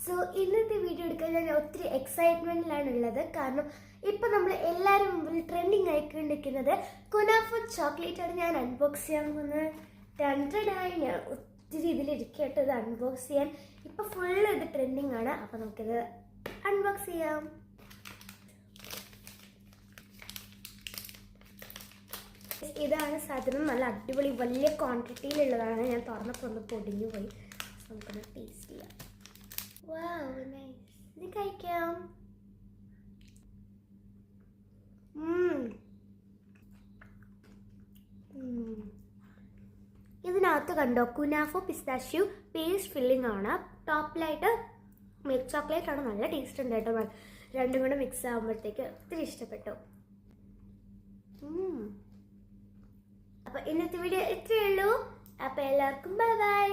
So ഇന്നത്തെ video എടുക്കാൻ ഞാൻ ഒത്തിരി എക്സൈറ്റ്മെന്റിലാണുള്ളത്. കാരണം ഇപ്പം നമ്മൾ എല്ലാവരും മുമ്പിൽ ട്രെൻഡിങ് ആയിക്കൊണ്ടിരിക്കുന്നത് കുനാഫ ചോക്ലേറ്റ് ആണ്. ഞാൻ അൺബോക്സ് ചെയ്യാൻ പോകുന്നത്. രണ്ടടായി ഞാൻ ഒത്തിരി ഇതിലിരിക്കട്ടെ ഇത് അൺബോക്സ് ചെയ്യാൻ. ഇപ്പം ഫുള്ള് ഇത് ട്രെൻഡിങ് ആണ്. അപ്പം നമുക്കിത് അൺബോക്സ് ചെയ്യാം. ഇതാണ് സാധനം. നല്ല അടിപൊളി വലിയ ക്വാണ്ടിറ്റിയിലുള്ളതാണ്. ഞാൻ തുറന്നപ്പോൾ ഒന്ന് പൊടിഞ്ഞു പോയി. നമുക്കൊന്ന് ടേസ്റ്റ് ചെയ്യാം. വാവ്, നൈസ്. ഇത് കഴിക്കാം. ഇതിനകത്ത് കണ്ടോ, കുനാഫോ പിസ്താഷ്യൂ പേസ്റ്റ് ഫില്ലിംഗ് ആണ്. ടോപ്പിലായിട്ട് മിൽക്ക് ചോക്ലേറ്റ് ആണ്. നല്ല ടേസ്റ്റ് ഉണ്ട് കേട്ടോ. രണ്ടും കൂടെ മിക്സ് ആകുമ്പോഴത്തേക്ക് ഒത്തിരി ഇഷ്ടപ്പെട്ടു. അപ്പോൾ ഇന്നത്തെ വീഡിയോ ഇത്രയേ ഉള്ളൂ. അപ്പോൾ എല്ലാവർക്കും ബൈ ബൈ.